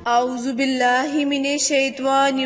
اعوذ باللہ من الشیطان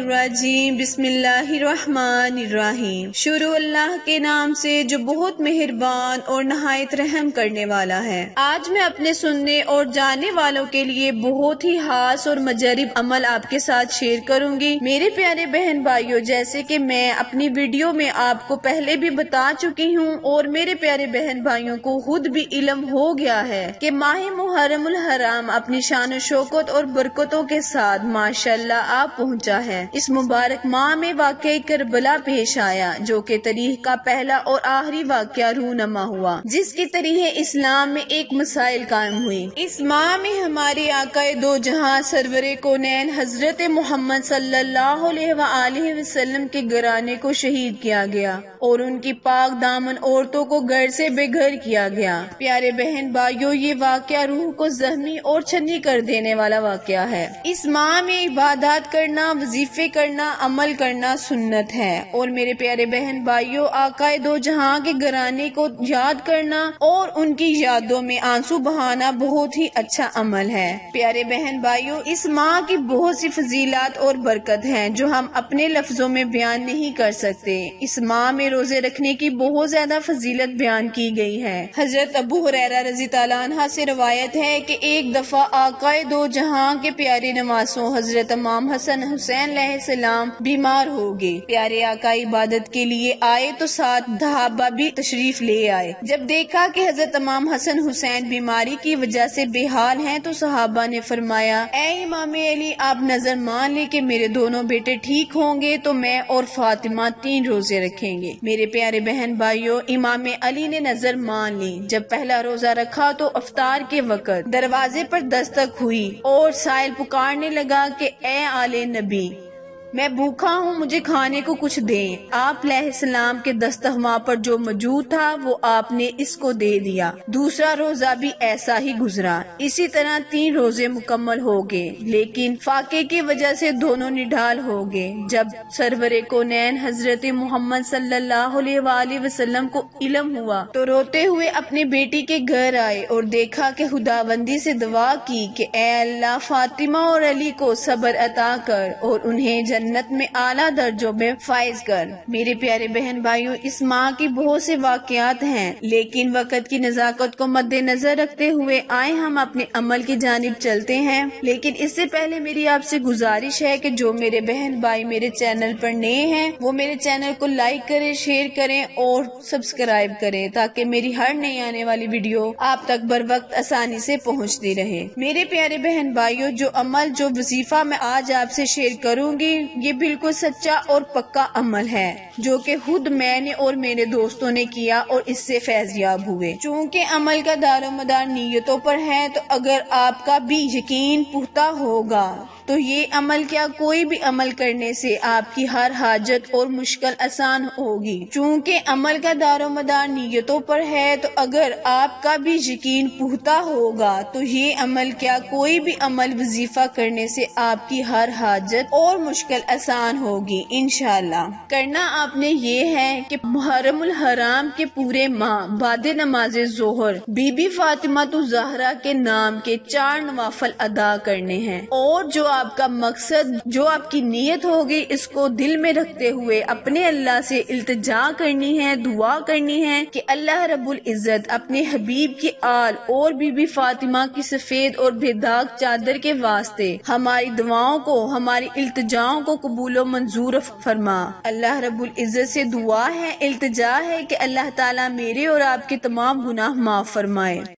بسم اللہ الرحمن الرحیم۔ شروع اللہ کے نام سے جو بہت مہربان اور نہایت رحم کرنے والا ہے۔ آج میں اپنے سننے اور جاننے والوں کے لیے بہت ہی خاص اور مجرب عمل آپ کے ساتھ شیئر کروں گی۔ میرے پیارے بہن بھائیوں، جیسے کہ میں اپنی ویڈیو میں آپ کو پہلے بھی بتا چکی ہوں اور میرے پیارے بہن بھائیوں کو خود بھی علم ہو گیا ہے کہ ماہ محرم الحرام اپنی شان و شوکت اور برکتوں کے ساتھ ماشاءاللہ آپ پہنچا ہے۔ اس مبارک ماہ میں واقعہ کربلا پیش آیا، جو کہ تاریخ کا پہلا اور آخری واقعہ رونما ہوا، جس کے طریقے اسلام میں ایک مسائل قائم ہوئی۔ اس ماہ میں ہمارے آقا دو جہاں سرور کونین حضرت محمد صلی اللہ علیہ وآلہ وسلم کے گھرانے کو شہید کیا گیا اور ان کی پاک دامن عورتوں کو گھر سے بے گھر کیا گیا۔ پیارے بہن بھائیوں، یہ واقعہ روح کو زخمی اور چھنی کر دینے والا واقعہ ہے۔ اس ماہ میں عبادات کرنا، وظیفے کرنا، عمل کرنا سنت ہے، اور میرے پیارے بہن بھائیوں، آقا دو جہاں کے گھرانے کو یاد کرنا اور ان کی یادوں میں آنسو بہانا بہت ہی اچھا عمل ہے۔ پیارے بہن بھائیوں، اس ماہ کی بہت سی فضیلات اور برکت ہیں جو ہم اپنے لفظوں میں بیان نہیں کر سکتے۔ اس ماہ میں روزے رکھنے کی بہت زیادہ فضیلت بیان کی گئی ہے۔ حضرت ابو ہریرہ رضی اللہ عنہ سے روایت ہے کہ ایک دفعہ آقا دو جہاں کے پیارے نواسوں حضرت امام حسن حسین علیہ السلام بیمار ہو گئے۔ پیارے آقا عبادت کے لیے آئے تو ساتھ صحابہ بھی تشریف لے آئے۔ جب دیکھا کہ حضرت امام حسن حسین بیماری کی وجہ سے بے حال ہیں تو صحابہ نے فرمایا، اے امام علی، آپ نظر مان لیں کہ میرے دونوں بیٹے ٹھیک ہوں گے تو میں اور فاطمہ 3 روزے رکھیں گے۔ میرے پیارے بہن بھائیوں، امام علی نے نظر مان لی۔ جب پہلا روزہ رکھا تو افطار کے وقت دروازے پر دستک ہوئی اور سائل پکارنے لگا کہ اے آل نبی، میں بھوکا ہوں، مجھے کھانے کو کچھ دیں۔ آپ علیہ السلام کے دستک وہاں پر جو موجود تھا وہ آپ نے اس کو دے دیا۔ دوسرا روزہ بھی ایسا ہی گزرا۔ اسی طرح 3 روزے مکمل ہو گئے، لیکن فاقے کی وجہ سے دونوں نڈال ہو گئے۔ جب سرور کونین حضرت محمد صلی اللہ علیہ وآلہ وسلم کو علم ہوا تو روتے ہوئے اپنی بیٹی کے گھر آئے اور دیکھا کہ خداوندی سے دعا کی کہ اے اللہ، فاطمہ اور علی کو صبر عطا کر اور انہیں جنت میں اعلیٰ درجوں میں فائز کر۔ میرے پیارے بہن بھائیوں، اس ماہ کی بہت سے واقعات ہیں، لیکن وقت کی نزاکت کو مد نظر رکھتے ہوئے آئے ہم اپنے عمل کی جانب چلتے ہیں۔ لیکن اس سے پہلے میری آپ سے گزارش ہے کہ جو میرے بہن بھائی میرے چینل پر نئے ہیں وہ میرے چینل کو لائک کریں، شیئر کریں اور سبسکرائب کریں، تاکہ میری ہر نئی آنے والی ویڈیو آپ تک بر وقت آسانی سے پہنچتی رہے۔ میرے پیارے بہن بھائیوں، جو عمل، جو وظیفہ میں آج آپ سے شیئر کروں گی، یہ بالکل سچا اور پکا عمل ہے جو کہ خود میں نے اور میرے دوستوں نے کیا اور اس سے فیض یاب ہوئے۔ چونکہ عمل کا دار و مدار نیتوں پر ہے، تو اگر آپ کا بھی یقین پختہ ہوگا تو یہ عمل کیا کوئی بھی عمل کرنے سے آپ کی ہر حاجت اور مشکل آسان ہوگی۔ چونکہ عمل کا دار و مدار نیتوں پر ہے، تو اگر آپ کا بھی یقین پختہ ہوگا تو یہ عمل کیا کوئی بھی عمل وظیفہ کرنے سے آپ کی ہر حاجت اور مشکل آسان ہوگی انشاءاللہ۔ کرنا آپ نے یہ ہے کہ محرم الحرام کے پورے ماہ بعد نماز ظہر بی بی فاطمہ الزہرا کے نام کے 4 نوافل ادا کرنے ہیں، اور جو آپ کا مقصد، جو آپ کی نیت ہوگی، اس کو دل میں رکھتے ہوئے اپنے اللہ سے التجا کرنی ہے، دعا کرنی ہے کہ اللہ رب العزت اپنے حبیب کی آل اور بی بی فاطمہ کی سفید اور بے داغ چادر کے واسطے ہماری دعاؤں کو، ہماری التجاؤں کو قبول و منظور فرما۔ اللہ رب العزت سے دعا ہے، التجا ہے کہ اللہ تعالیٰ میرے اور آپ کے تمام گناہ معاف فرمائے۔